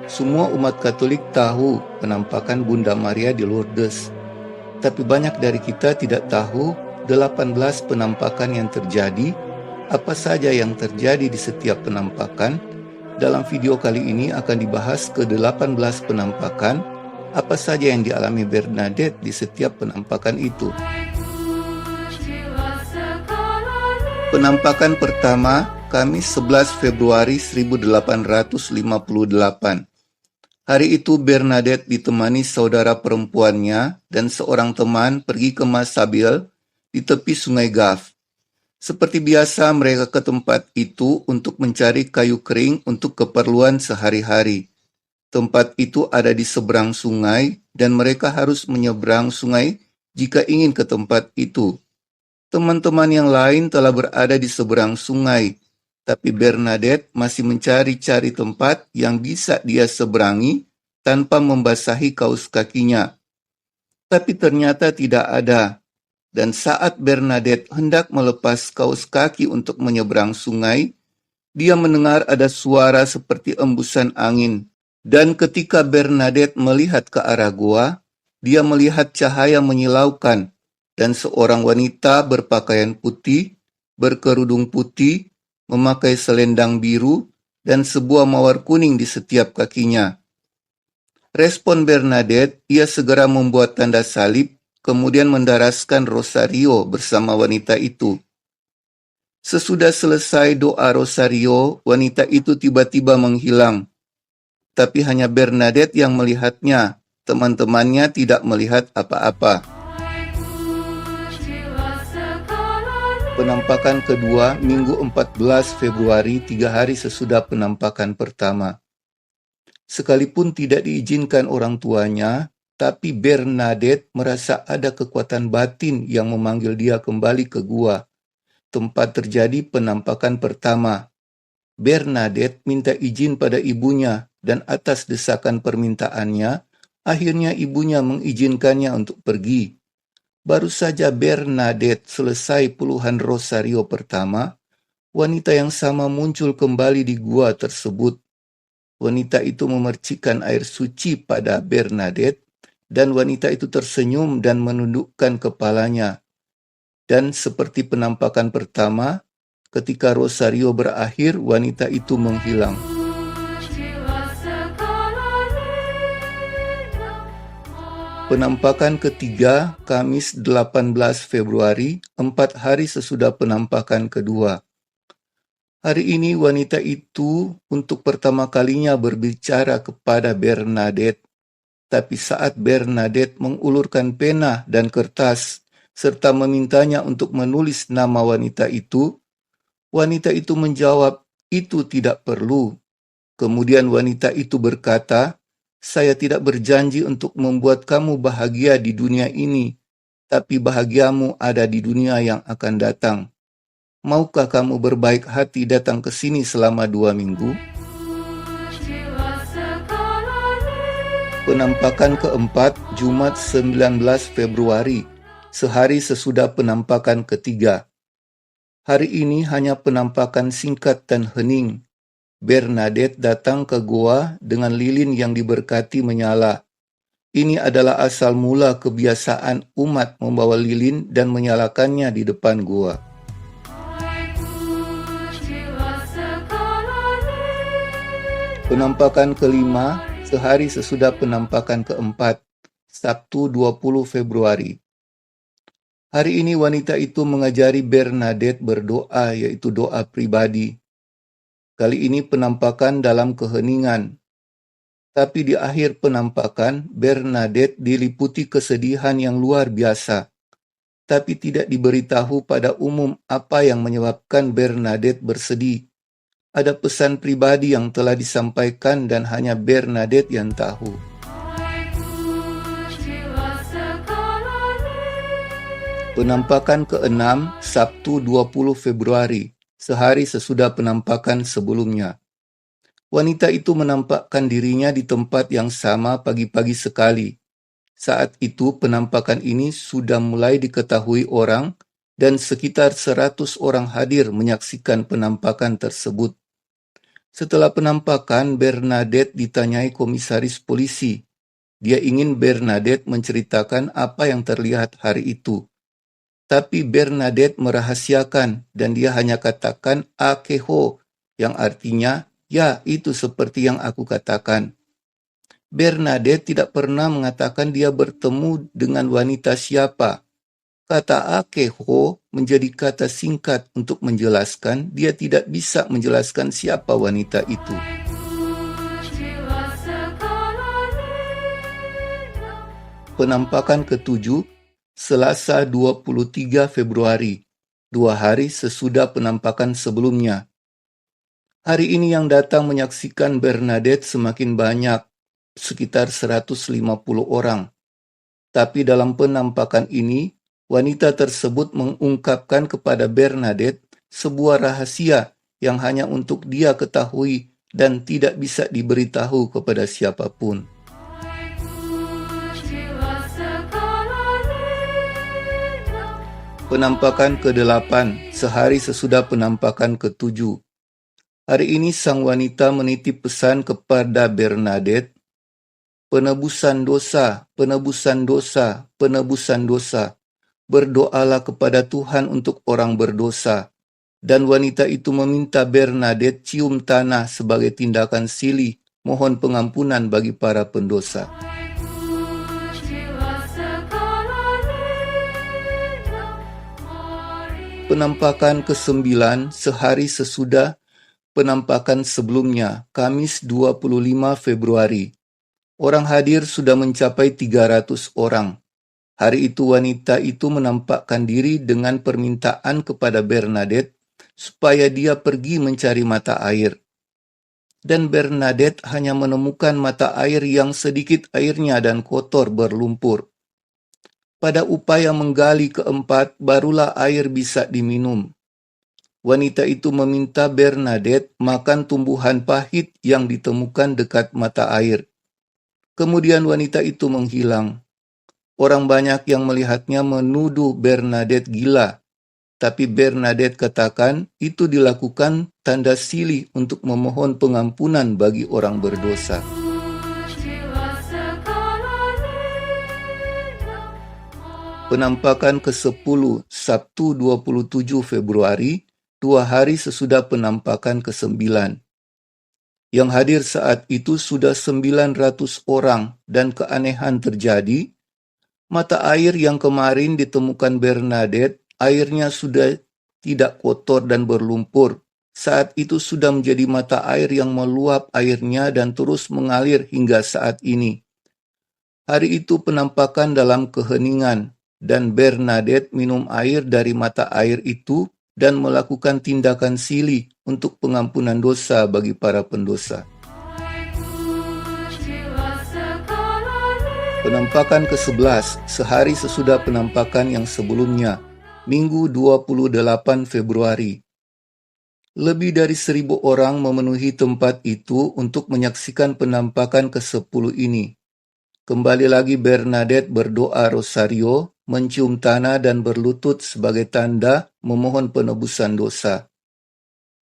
Semua umat Katolik tahu penampakan Bunda Maria di Lourdes, tapi banyak dari kita tidak tahu 18 penampakan yang terjadi, apa saja yang terjadi di setiap penampakan. Dalam video kali ini akan dibahas ke-18 penampakan, apa saja yang dialami Bernadette di setiap penampakan itu. Penampakan pertama, Kamis 11 Februari 1858. Hari itu Bernadette ditemani saudara perempuannya dan seorang teman pergi ke Massabielle di tepi sungai Gave. Seperti biasa mereka ke tempat itu untuk mencari kayu kering untuk keperluan sehari-hari. Tempat itu ada di seberang sungai dan mereka harus menyeberang sungai jika ingin ke tempat itu. Teman-teman yang lain telah berada di seberang sungai, tapi Bernadette masih mencari-cari tempat yang bisa dia seberangi tanpa membasahi kaus kakinya. Tapi ternyata tidak ada. Dan saat Bernadette hendak melepas kaus kaki untuk menyeberang sungai, dia mendengar ada suara seperti embusan angin. Dan ketika Bernadette melihat ke arah gua, dia melihat cahaya menyilaukan dan seorang wanita berpakaian putih, berkerudung putih, memakai selendang biru, dan sebuah mawar kuning di setiap kakinya. Respon Bernadette, ia segera membuat tanda salib, kemudian mendaraskan rosario bersama wanita itu. Sesudah selesai doa rosario, wanita itu tiba-tiba menghilang. Tapi hanya Bernadette yang melihatnya, teman-temannya tidak melihat apa-apa. Penampakan kedua, Minggu 14 Februari, 3 hari sesudah penampakan pertama. Sekalipun tidak diizinkan orang tuanya, tapi Bernadette merasa ada kekuatan batin yang memanggil dia kembali ke gua, tempat terjadi penampakan pertama. Bernadette minta izin pada ibunya, dan atas desakan permintaannya, akhirnya ibunya mengizinkannya untuk pergi. Baru saja Bernadette selesai puluhan rosario pertama, wanita yang sama muncul kembali di gua tersebut. Wanita itu memercikkan air suci pada Bernadette, dan wanita itu tersenyum dan menundukkan kepalanya. Dan seperti penampakan pertama, ketika rosario berakhir, wanita itu menghilang. Penampakan ketiga, Kamis 18 Februari, 4 hari sesudah penampakan kedua. Hari ini wanita itu untuk pertama kalinya berbicara kepada Bernadette. Tapi saat Bernadette mengulurkan pena dan kertas, serta memintanya untuk menulis nama wanita itu menjawab, "Itu tidak perlu." Kemudian wanita itu berkata, "Saya tidak berjanji untuk membuat kamu bahagia di dunia ini, tapi bahagiamu ada di dunia yang akan datang. Maukah kamu berbaik hati datang ke sini selama 2 minggu?" Penampakan keempat, Jumat 19 Februari, sehari sesudah penampakan ketiga. Hari ini hanya penampakan singkat dan hening. Bernadette datang ke goa dengan lilin yang diberkati menyala. Ini adalah asal mula kebiasaan umat membawa lilin dan menyalakannya di depan goa. Penampakan kelima, sehari sesudah penampakan keempat, Sabtu 20 Februari. Hari ini wanita itu mengajari Bernadette berdoa, yaitu doa pribadi. Kali ini penampakan dalam keheningan. Tapi di akhir penampakan, Bernadette diliputi kesedihan yang luar biasa. Tapi tidak diberitahu pada umum apa yang menyebabkan Bernadette bersedih. Ada pesan pribadi yang telah disampaikan dan hanya Bernadette yang tahu. Penampakan keenam, Sabtu 20 Februari, sehari sesudah penampakan sebelumnya. Wanita itu menampakkan dirinya di tempat yang sama pagi-pagi sekali. Saat itu penampakan ini sudah mulai diketahui orang dan sekitar 100 orang hadir menyaksikan penampakan tersebut. Setelah penampakan, Bernadette ditanyai komisaris polisi. Dia ingin Bernadette menceritakan apa yang terlihat hari itu. Tapi Bernadette merahasiakan dan dia hanya katakan akeho, yang artinya, ya itu seperti yang aku katakan. Bernadette tidak pernah mengatakan dia bertemu dengan wanita siapa. Kata akeho menjadi kata singkat untuk menjelaskan dia tidak bisa menjelaskan siapa wanita itu. Penampakan ketujuh, Selasa 23 Februari, 2 hari sesudah penampakan sebelumnya. Hari ini yang datang menyaksikan Bernadette semakin banyak, sekitar 150 orang. Tapi dalam penampakan ini, wanita tersebut mengungkapkan kepada Bernadette sebuah rahasia yang hanya untuk dia ketahui dan tidak bisa diberitahu kepada siapapun. Penampakan ke-8, sehari sesudah penampakan ke-7. Hari ini sang wanita menitip pesan kepada Bernadette, penebusan dosa, penebusan dosa, penebusan dosa. Berdoalah kepada Tuhan untuk orang berdosa. Dan wanita itu meminta Bernadette cium tanah sebagai tindakan silih, mohon pengampunan bagi para pendosa. Penampakan ke-9, sehari sesudah penampakan sebelumnya, Kamis 25 Februari. Orang hadir sudah mencapai 300 orang. Hari itu wanita itu menampakkan diri dengan permintaan kepada Bernadette supaya dia pergi mencari mata air. Dan Bernadette hanya menemukan mata air yang sedikit airnya dan kotor berlumpur. Pada upaya menggali keempat, barulah air bisa diminum. Wanita itu meminta Bernadette makan tumbuhan pahit yang ditemukan dekat mata air. Kemudian wanita itu menghilang. Orang banyak yang melihatnya menuduh Bernadette gila, tapi Bernadette katakan itu dilakukan tanda silih untuk memohon pengampunan bagi orang berdosa. Penampakan ke-10, Sabtu 27 Februari, 2 hari sesudah penampakan ke-9. Yang hadir saat itu sudah 900 orang dan keanehan terjadi. Mata air yang kemarin ditemukan Bernadette, airnya sudah tidak kotor dan berlumpur. Saat itu sudah menjadi mata air yang meluap airnya dan terus mengalir hingga saat ini. Hari itu penampakan dalam keheningan, dan Bernadette minum air dari mata air itu dan melakukan tindakan silih untuk pengampunan dosa bagi para pendosa. Penampakan ke-11, sehari sesudah penampakan yang sebelumnya, Minggu 28 Februari. Lebih dari 1.000 orang memenuhi tempat itu untuk menyaksikan penampakan ke-10 ini. Kembali lagi Bernadette berdoa rosario, mencium tanah dan berlutut sebagai tanda memohon penebusan dosa.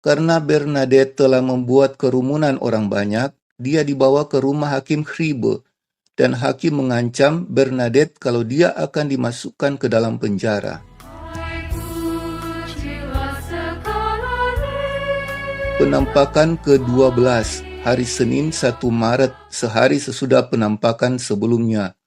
Karena Bernadette telah membuat kerumunan orang banyak, dia dibawa ke rumah Hakim Kriebe, dan hakim mengancam Bernadette kalau dia akan dimasukkan ke dalam penjara. Penampakan ke-12, hari Senin 1 Maret, sehari sesudah penampakan sebelumnya.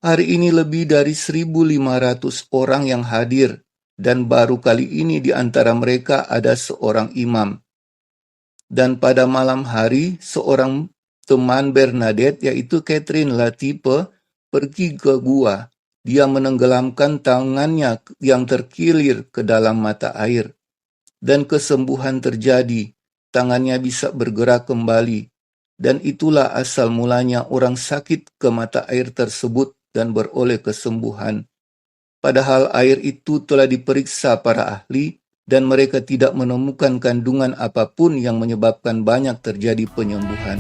Hari ini lebih dari 1.500 orang yang hadir, dan baru kali ini di antara mereka ada seorang imam. Dan pada malam hari, seorang teman Bernadette, yaitu Catherine Latipe, pergi ke gua. Dia menenggelamkan tangannya yang terkilir ke dalam mata air. Dan kesembuhan terjadi, tangannya bisa bergerak kembali. Dan itulah asal mulanya orang sakit ke mata air tersebut dan beroleh kesembuhan. Padahal air itu telah diperiksa para ahli dan mereka tidak menemukan kandungan apapun yang menyebabkan banyak terjadi penyembuhan.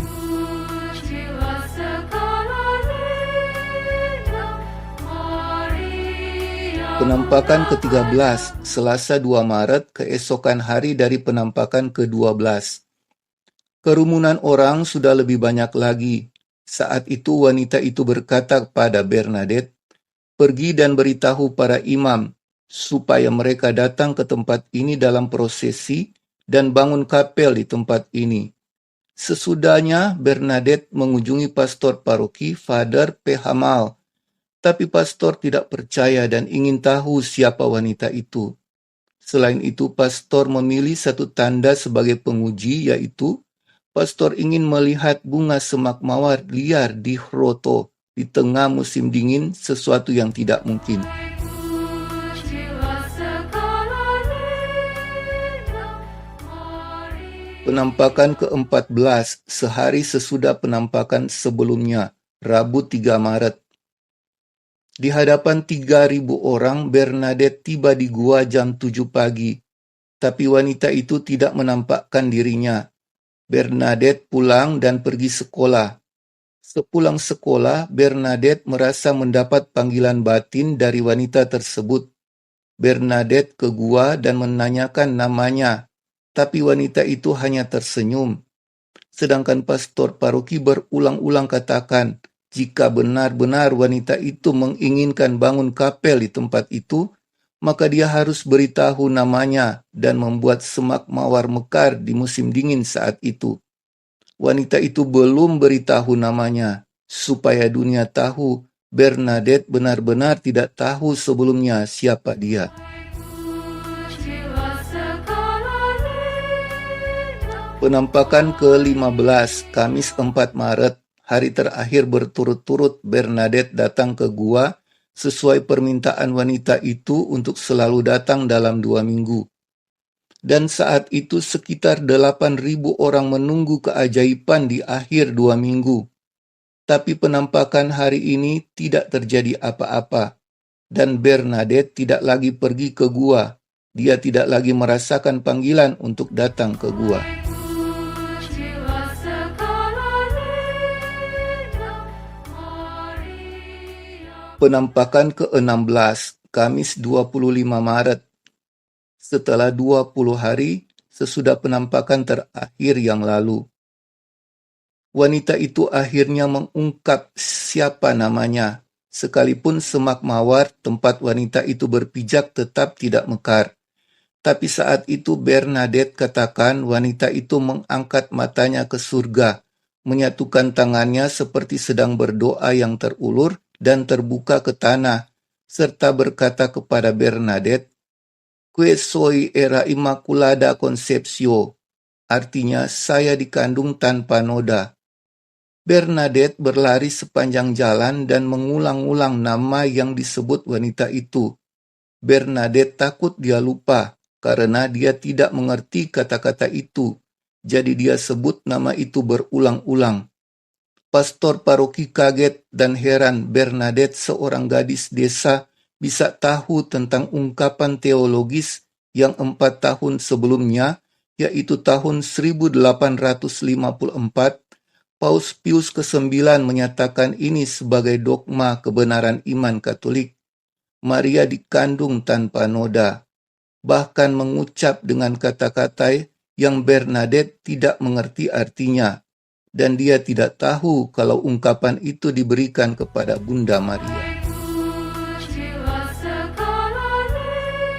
Penampakan ke-13, Selasa 2 Maret, keesokan hari dari penampakan ke-12. Kerumunan orang sudah lebih banyak lagi. Saat itu wanita itu berkata kepada Bernadette, "Pergi dan beritahu para imam, supaya mereka datang ke tempat ini dalam prosesi dan bangun kapel di tempat ini." Sesudahnya Bernadette mengunjungi pastor paroki, Father P. Hamal, tapi pastor tidak percaya dan ingin tahu siapa wanita itu. Selain itu, pastor memilih satu tanda sebagai penguji, yaitu pastor ingin melihat bunga semak mawar liar di Hroto di tengah musim dingin, sesuatu yang tidak mungkin. Penampakan ke-14, sehari sesudah penampakan sebelumnya, Rabu 3 Maret. Di hadapan 3.000 orang, Bernadette tiba di gua jam 7 pagi, tapi wanita itu tidak menampakkan dirinya. Bernadette pulang dan pergi sekolah. Sepulang sekolah, Bernadette merasa mendapat panggilan batin dari wanita tersebut. Bernadette ke gua dan menanyakan namanya, tapi wanita itu hanya tersenyum. Sedangkan pastor paroki berulang-ulang katakan, jika benar-benar wanita itu menginginkan bangun kapel di tempat itu, maka dia harus beritahu namanya dan membuat semak mawar mekar di musim dingin saat itu. Wanita itu belum beritahu namanya, supaya dunia tahu Bernadette benar-benar tidak tahu sebelumnya siapa dia. Penampakan ke-15, Kamis 4 Maret, hari terakhir berturut-turut Bernadette datang ke gua sesuai permintaan wanita itu untuk selalu datang dalam 2 minggu. Dan saat itu sekitar 8.000 orang menunggu keajaiban di akhir 2 minggu. Tapi penampakan hari ini tidak terjadi apa-apa. Dan Bernadette tidak lagi pergi ke gua. Dia tidak lagi merasakan panggilan untuk datang ke gua. Penampakan ke-16, Kamis 25 Maret. Setelah 20 hari sesudah penampakan terakhir yang lalu, wanita itu akhirnya mengungkap siapa namanya, sekalipun semak mawar tempat wanita itu berpijak tetap tidak mekar. Tapi saat itu Bernadette katakan wanita itu mengangkat matanya ke surga, menyatukan tangannya seperti sedang berdoa yang terulur dan terbuka ke tanah, serta berkata kepada Bernadette, "Que soy era Immaculada Concepcio," artinya saya dikandung tanpa noda. Bernadette berlari sepanjang jalan dan mengulang-ulang nama yang disebut wanita itu. Bernadette takut dia lupa karena dia tidak mengerti kata-kata itu, jadi dia sebut nama itu berulang-ulang. Pastor paroki kaget dan heran Bernadette, seorang gadis desa, bisa tahu tentang ungkapan teologis yang 4 tahun sebelumnya, yaitu tahun 1854, Paus Pius ke-9 menyatakan ini sebagai dogma kebenaran iman Katolik. Maria dikandung tanpa noda, bahkan mengucap dengan kata-kata yang Bernadette tidak mengerti artinya, dan dia tidak tahu kalau ungkapan itu diberikan kepada Bunda Maria.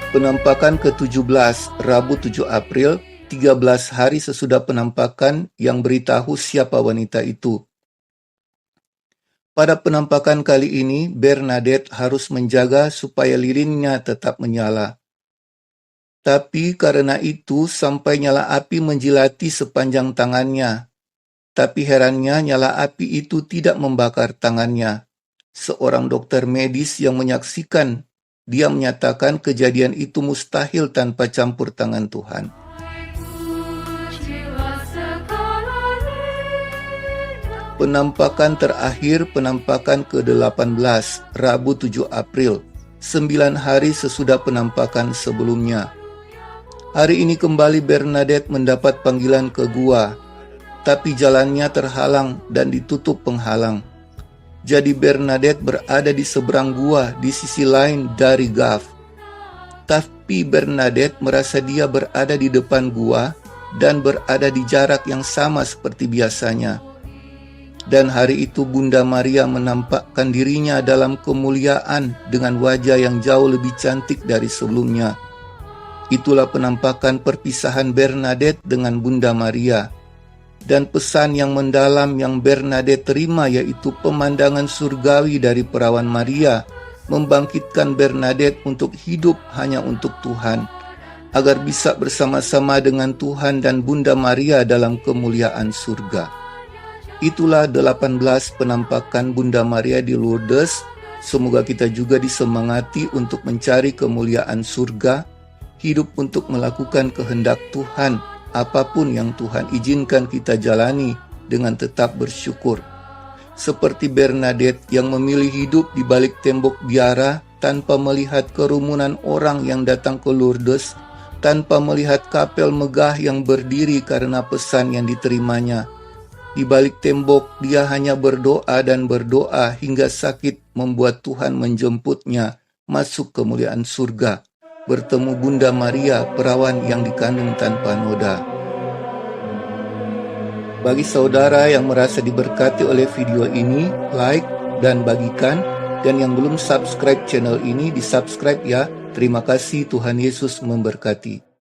Penampakan ke-17, Rabu 7 April, 13 hari sesudah penampakan yang beritahu siapa wanita itu. Pada penampakan kali ini, Bernadette harus menjaga supaya lilinnya tetap menyala. Tapi karena itu sampai nyala api menjilati sepanjang tangannya. Tapi herannya nyala api itu tidak membakar tangannya. Seorang dokter medis yang menyaksikan, dia menyatakan kejadian itu mustahil tanpa campur tangan Tuhan. Penampakan terakhir, penampakan ke-18, Rabu 7 April, 9 hari sesudah penampakan sebelumnya. Hari ini kembali Bernadette mendapat panggilan ke gua, tapi jalannya terhalang dan ditutup penghalang. Jadi Bernadette berada di seberang gua di sisi lain dari Gaf. Tapi Bernadette merasa dia berada di depan gua dan berada di jarak yang sama seperti biasanya. Dan hari itu Bunda Maria menampakkan dirinya dalam kemuliaan dengan wajah yang jauh lebih cantik dari sebelumnya. Itulah penampakan perpisahan Bernadette dengan Bunda Maria. Dan pesan yang mendalam yang Bernadette terima yaitu pemandangan surgawi dari perawan Maria membangkitkan Bernadette untuk hidup hanya untuk Tuhan, agar bisa bersama-sama dengan Tuhan dan Bunda Maria dalam kemuliaan surga. Itulah 18 penampakan Bunda Maria di Lourdes. Semoga kita juga disemangati untuk mencari kemuliaan surga, hidup untuk melakukan kehendak Tuhan, apapun yang Tuhan izinkan kita jalani dengan tetap bersyukur. Seperti Bernadette yang memilih hidup di balik tembok biara tanpa melihat kerumunan orang yang datang ke Lourdes, tanpa melihat kapel megah yang berdiri karena pesan yang diterimanya. Di balik tembok dia hanya berdoa dan berdoa hingga sakit membuat Tuhan menjemputnya masuk kemuliaan surga, bertemu Bunda Maria, perawan yang dikandung tanpa noda. Bagi saudara yang merasa diberkati oleh video ini, like dan bagikan. Dan yang belum subscribe channel ini, di-subscribe ya. Terima kasih, Tuhan Yesus memberkati.